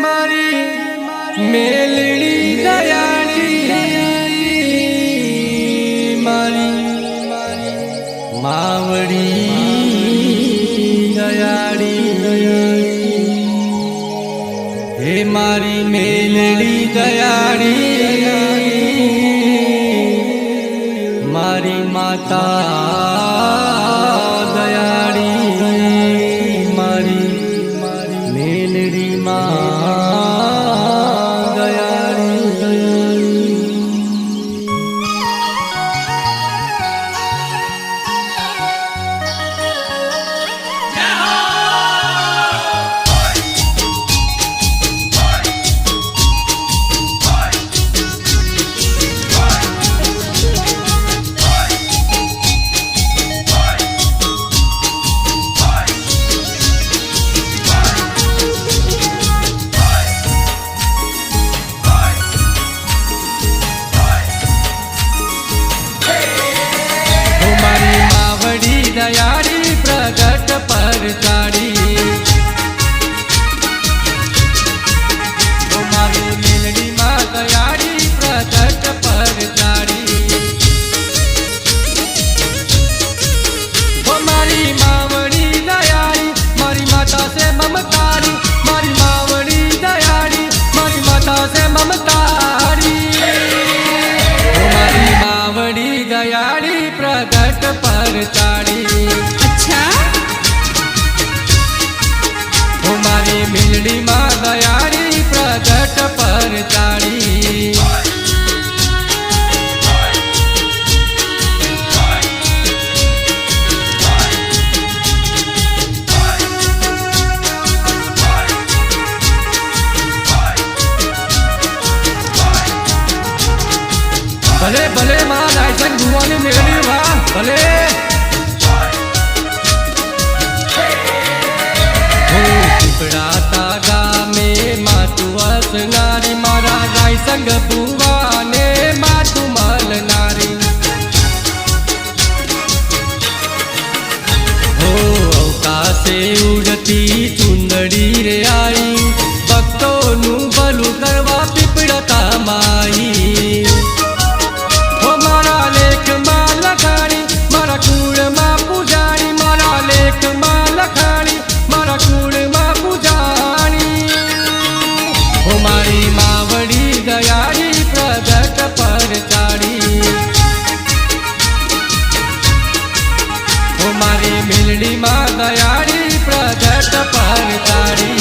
मारी मेलड़ी दयाड़ी मारी मावड़ी दयाड़ी हे मारी मेलड़ी दयाड़ी मारी माता दयाड़ी मारी मेलड़ी माँ दयाड़ी दयाड़ी प्रगट पर चाड़ी मारी मेलड़ी माँ दयाड़ी प्रगट पर चाड़ी मारी मावड़ी दयाड़ी मारी माता से ममतारी मारी मावड़ी दयाड़ी मारी माता से ममतारी मारी मावड़ी दयाड़ी प्रगट पर चाड़ी मेलड़ी माँ दयाड़ी प्रगट पर चाड़ी भले भले माँ लाइसन भुवन मेलड़ी माँ भले पिपड़ाता गामे मातु असनारी मारा राय संग बुआ ने मातु मल नारी हो अवकाशे उड़ती चुंदड़ी रे आई भक्तों नु बलु करवा पिपड़ता माई हो मारा लेख माँ लखाणी मारा कूड़ माँ पुजारी मारा लेख माँ लखाणी मारा कूड़ माँ मारी मावड़ी दयाड़ी प्रगट पर चाड़ी हो मारी मेलड़ी माँ दयाड़ी प्रगट पर चाड़ी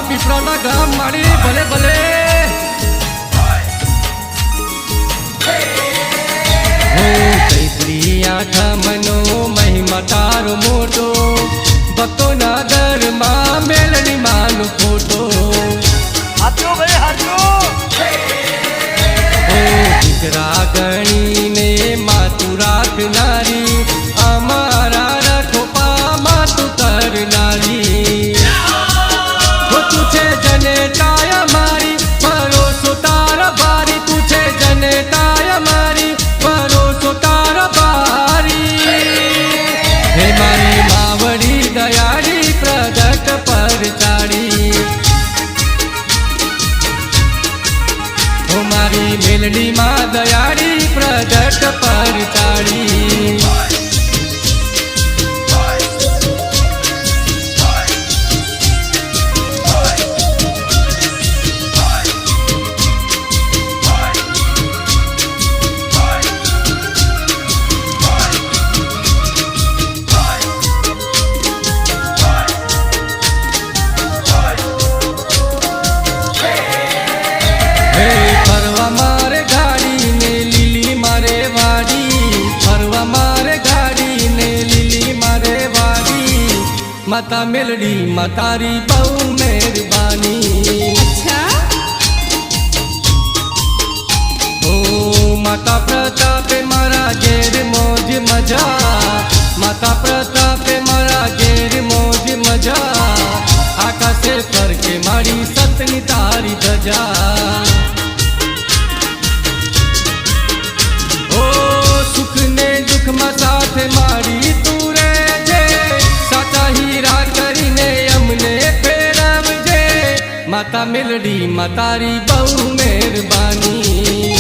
पिपराना गाम मारी भले भले मनो महिमा तारो मोटो भक्तो नागर माँ मेलड़ी मानु फोटो हाथो भाई हाथो दिकरा गणी ने मातु राख नारी अमारा रखोपा मातु कर नारी तुझे जनताया मारी परोसो तारा बारी तुझे जनताया मारी परोसो तारा बारी हे मारी मावड़ी दयाड़ी प्रगट पर चाड़ी हो मारी मेलड़ी माँ दयाड़ी प्रगट पर चाड़ी फरवा मारे गाड़ी ने लीली मारे वाड़ी फरवा मारे गाड़ी ने लीली मारे वाड़ी माता मेलड़ी मातारी बहु मेहरबानी अच्छा ओ माता प्रताप मारा जेर मौज સાથે મારી તું રહેજે, સાચા હીરા કરીને અમને ફેરવજે, માતા મેલડી માં તારી બહુ મહેરબાની.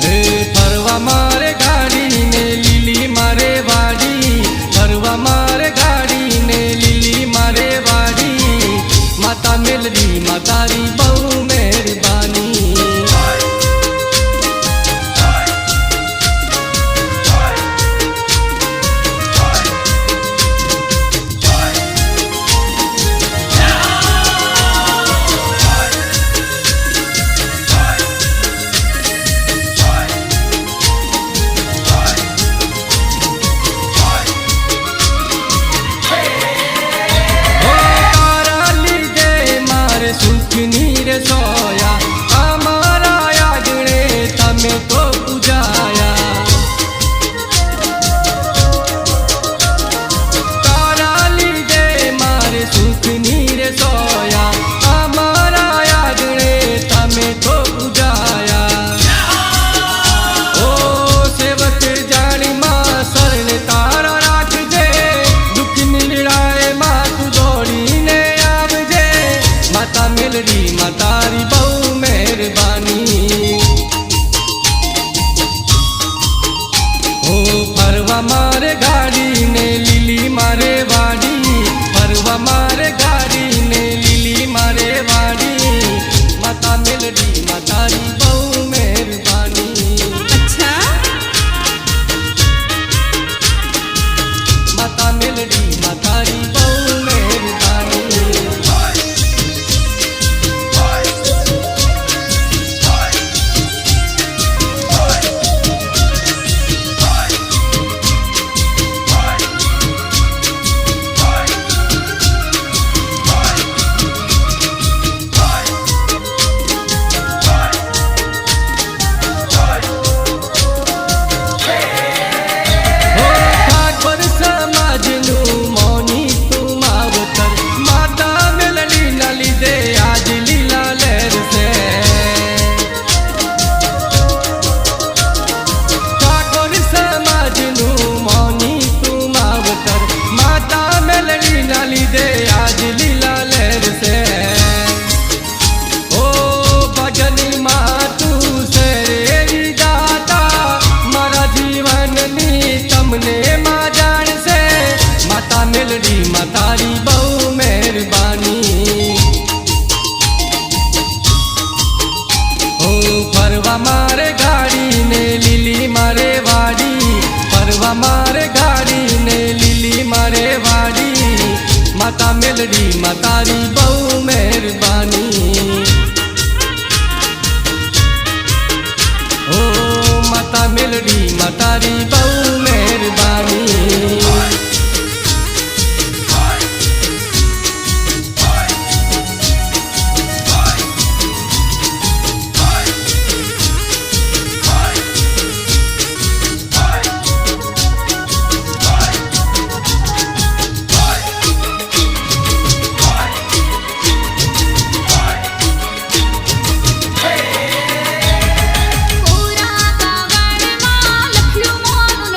હે ફરવા મારે ગાડીને લીલી મારે વાડી, ફરવા મારે ગાડીને લીલી મારે વાડી, માતા મેલડી માં તારી બહુ મહેરબાની. સુખની રે સોયા અમારા યાદણે તમે તો પૂજાયા, તારા લીધે મારે સુખની રે સોયા અમારા યાદણે તમે તો પૂજાયા. ઓ સેવક જાણી માં શરણ તારા રાખજે, દુઃખ નીડાએ માં તું દોડીને આવજે, માતા મેલડી માં તારી બહુ મહેરબાની. ઓ ફરવા મારે ગાડીને લીલી મારે વાડી, ફરવા મારે ગાડીને લીલી મારે વાડી, માતા મેલડી માં તારી બહુ મહેરબાની. માતા મેલડી માં તારી બહુ મહેરબાની. મેલડી માં તારી બહુ મહેરબાની. ઓ ફરવા મારે ગાડીને લીલી મારે વાડી, ફરવા મારે ગાડીને લીલી મારે વાડી, માતા મેલડી માં તારી બહુ મહેરબાની. ઓ માતા મેલડી માં તારી બહુ મહેરબાની. પૂરા કાગળમાં લખ્યું મોરું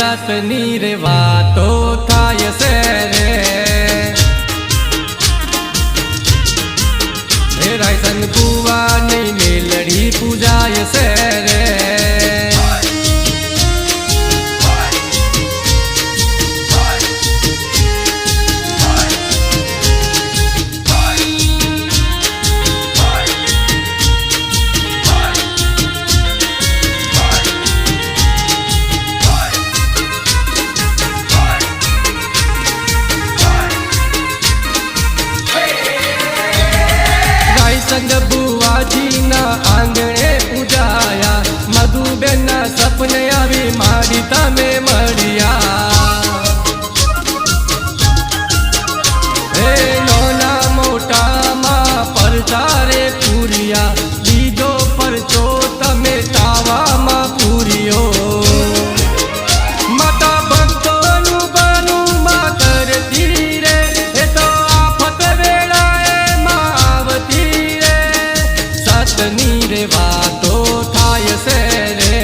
સાતની રે વાતો થાય છે રે હે રાયસન કુવાની મેલડી પૂજાય છે રે संग बुआजी ना आंगणे पूजाया मधुबेन ना सपने आवी मारी तमे मळिया हे नोना मोटा मां परचारे पूरिया बीजो परचो तमे तावा मां पूरियो माता भक्तोनु बानु मां करती रे हे तो आफत वेळाए मां आवती सातनी रे वातो થાય છે રે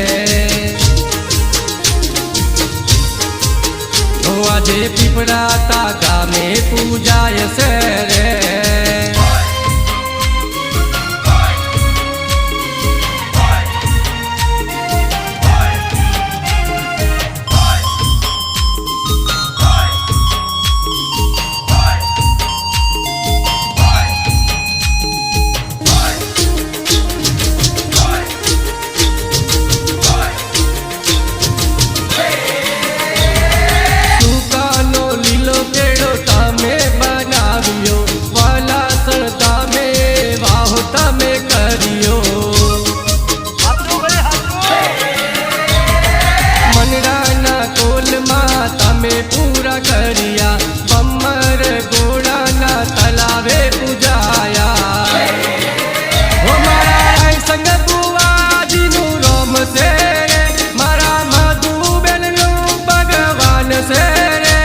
ઓ આજે પીપળાતા ગામે પૂજાય છે રે पूरा करिया बम्मर गोड़ा ना तलावे पूजाया हो मारा संग बुआजी नु रोम से रे मारा मधुबेन नु भगवान से रे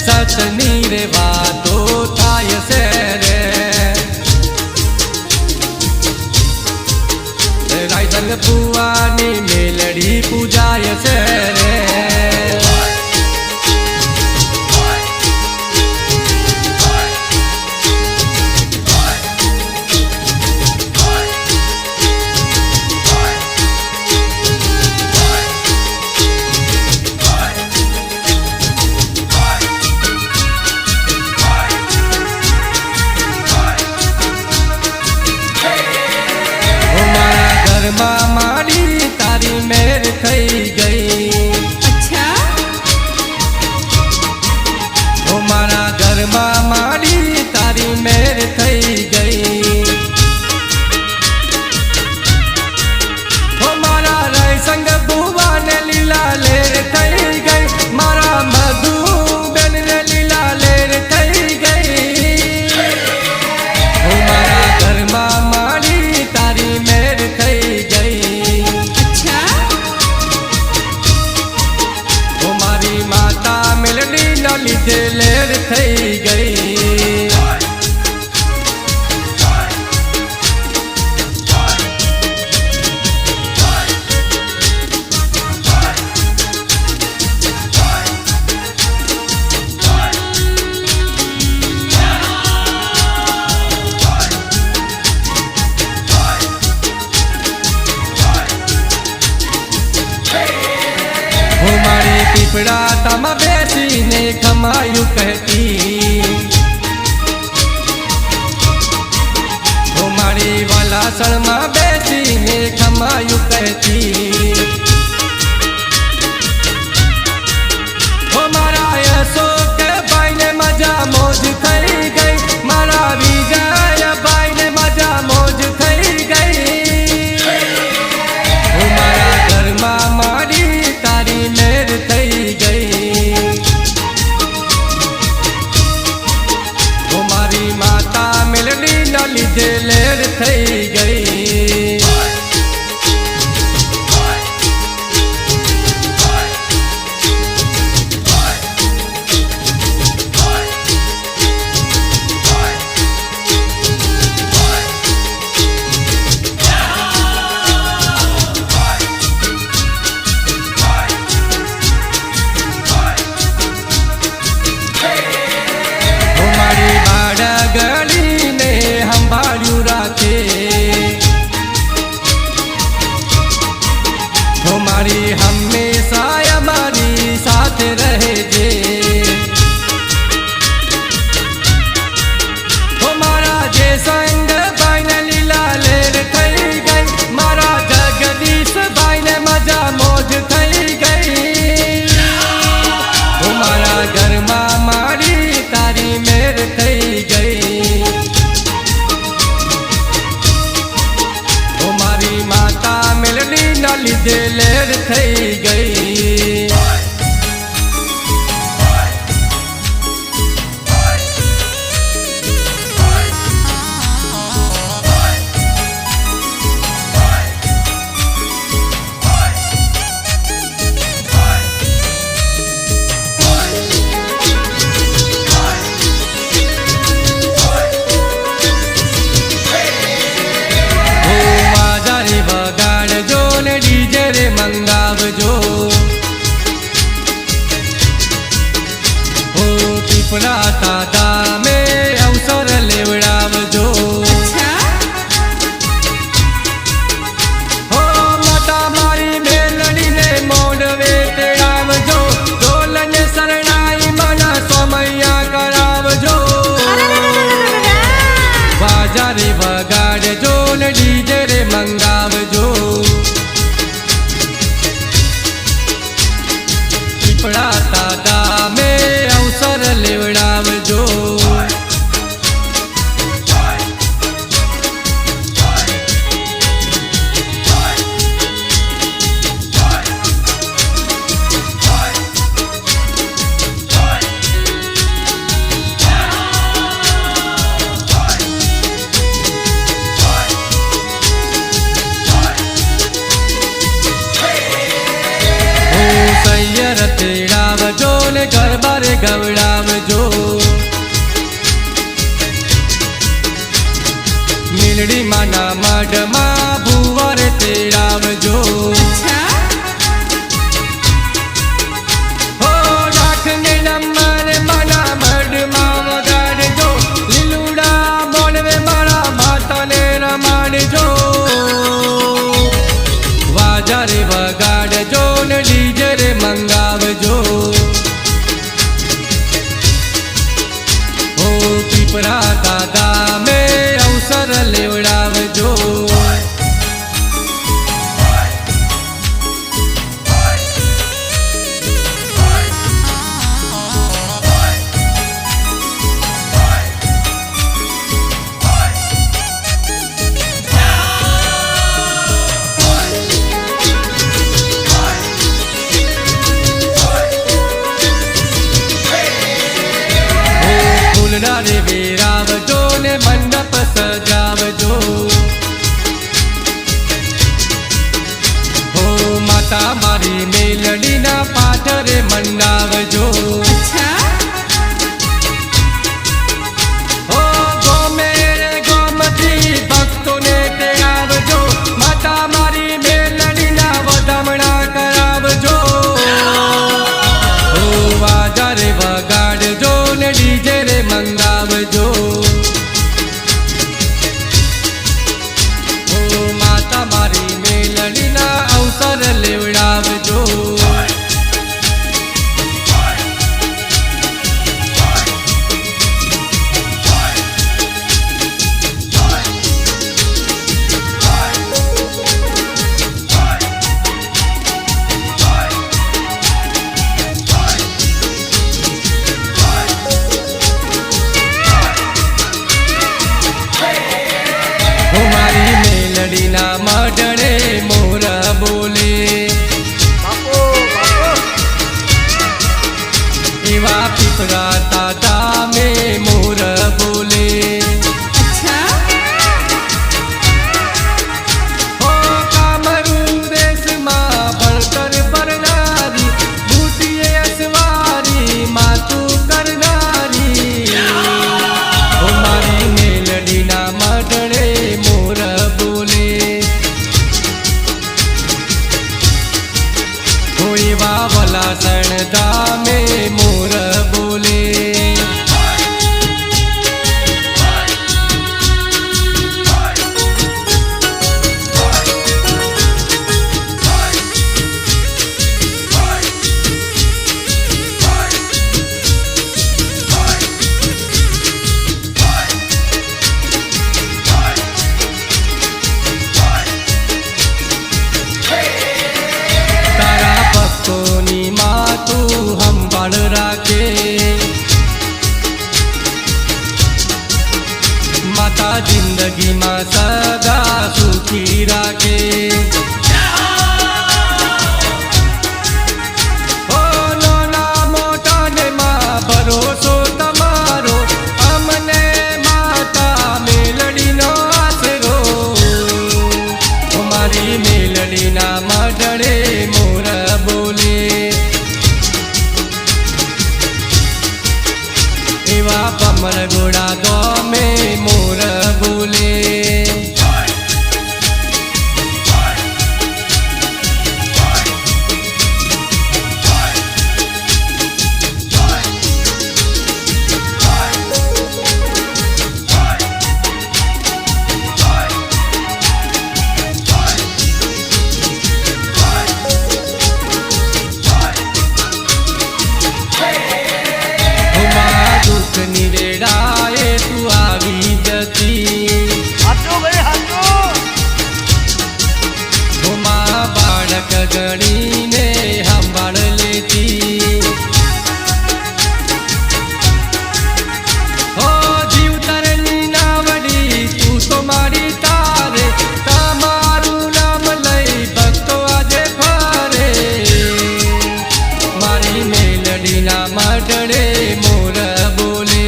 सतनी रे वातो થાય છે રે રાયસંગ बुआनी मेलड़ी पूजाय છે રે घरमा मारी तारी मेर થઈ ગઈ अच्छा ઓ મારા ઘરમાં મારી તારી મેર થઈ ગઈ ઓ મારા રાયસંગ બુવાને લીલા લેર થઈ ગઈ મારા મધુબેન ને લીલા લેર થઈ ગઈ ઓ મારા ઘરમાં મારી તારી મેર થઈ मेलडी ना लीधे लेर થઈ ગઈ મારી પીપળા તામાં બેસીને ખમાયું કહેતી ઓ મારી વલાસણમાં બેસીને ખમાયું કહેતી ઓ મારા અશોક ભાઈને મજા મોજ થઈ ગઈ મારા વિજય ભાઈને મજા મોજ થઈ ગઈ ઓ મારા ઘરમાં મારી તારી મેર થઈ ગઈ ઓ મારી માતા મેલડી ના લીધે લેર થઈ ગઈ હંમેશા અમારી સાથે રહેજે ઓ મારા જે સંગ ભાઈને લીલા લેર થઈ ગઈ મારા જગદીશ ભાઈને મજા મોજ થઈ ગઈ ઓ મારા ઘરમાં મારી તારી મેર થઈ ગઈ ઓ મારી માતા મેલડી ના લીધે લેર થઈ ગઈ વગાડજો ને ડીજે રે મંગાવજો ઓ પીપળા દાદા મે અવસર લેવડાવજો હો માતા મારી મેલડીને મોડવે તેડાવજો ઢોલને શરણાઈ મના સમયા કરાવજો વાજા રે વગાડજો ને ડીજે રે મંગાવજો પીપળા દાદા મે અવસર લેવડાવજો સૈયર તેડાવજો ને ગરબા રે ગવડાવજો મેલડી માના મઢમાં ભુવા રે તેડાવજો હો રાખને નંબર માના મઢમાં વગાડજો લીલુડા મોડવે મારા માતાને રમાડજો વાજા રે વગાડજો ને ડીજે રે મંગાવજો ઓ પીપળા દાદા મે અવસર લેવડાવજો ફૂલડા રે વેરાવજો ને મંડપ સજાવજો હો માતા મારી મેલડીના પાઠ રે મંડાવજો હો ગોમે રે ગોમતી ભક્તોને તેડાવજો માતા મારી મેલડીના વધામણા કરાવજો હો વાજા રે વગાડજો ને ડીજે રે મંગાવજો ઓ માતા મારી મેલડીના અવસર લેવડાવજો મેલડીના મઢડે મોર બોલે એવા પીપળા દાદા મે મોર બોલે હો કામરૂ દેશમાં ભણતર ભરનારી બુટીએ અસવારી માતું કરનારી હો મારી મેલડીના મઢડે મોર બોલે કોઈ વાવલા સણદા મે મોર બોલે રાતની વેળાએ તું આવી જતી હાચો ભાઈ હાચો મા બાળક ગણીને સંભાળ લેતી હો જીવતરની નાવડી તું તો મારી તારે તમારું નામ લઈ ભક્તો આજે ફરે મારી મેલડીના માટડે મોર બોલે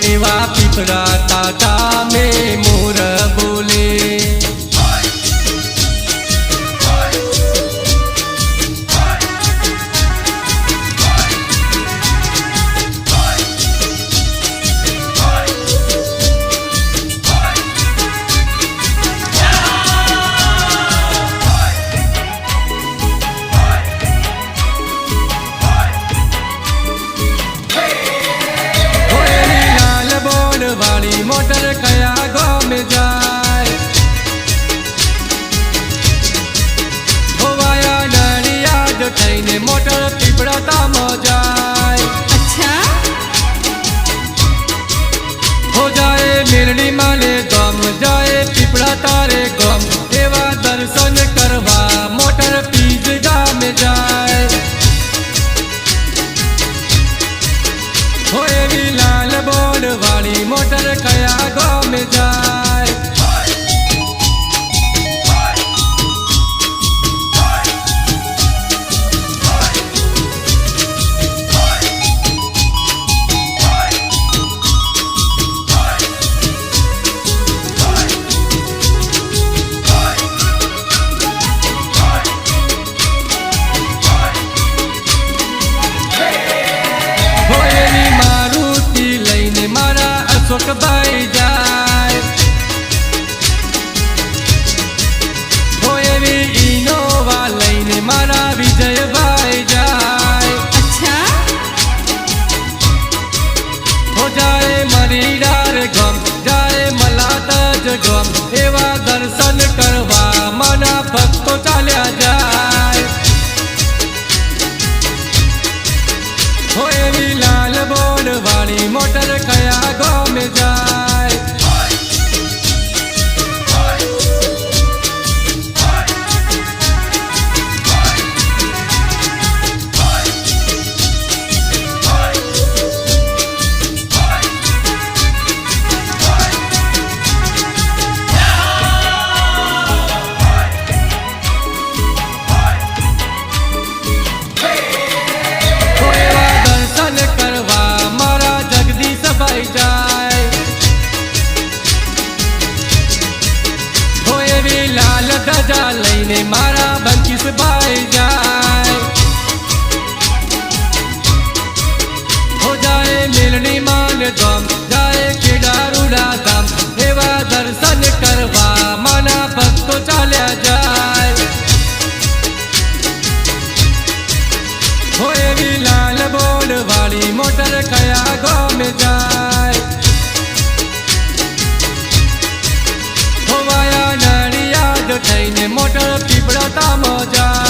એવા પીપળા તાતા મેં મોર બોલે વાળી મોટર કયા ગામ જાય હોવાયા નડિયાદ થઈને મોટર પીપળાતામાં જાય અચ્છા હો જાય મેરડી માલે ગામ જાય પીપળા તારે ગામ એવા દર્શન કરવા મોટર પીજ ગામ જાય હો એવી લાલ બોર્ડ વાળી મોટર કયા ગામ જાય હો એવી મારુતિ લઈને મારા અશોકભાઈ જાય હો એવી ઇનોવા લઈને મારા વિજયભાઈ જાય અચ્છા હો જાય મરીડાર ગમ જાય મલાતજ ગમ એવા દર્શન કરવા મના ભક્તો ચાલ્યા જાય હો એવી લાલ બોર્ડ વાળી મોટર કયા ગામ જાય હો એવા દર્શન કરવા મારા જગદીશભાઈ જાય હો એવી લાલ ધજા લઈને મારા બંકીશભાઈ જાય હો જાય મેલડી માલ ગામ જાય કેડારુડા ધામ એવા દર્શન કરવા માના ભક્તો ચાલ્યા જાય હો એવી લાલ બોર્ડ વાળી મોટર કયા ગામ જાય હોવાયા નડિયાદ થઈને મોટર પીપળાતામાં જાય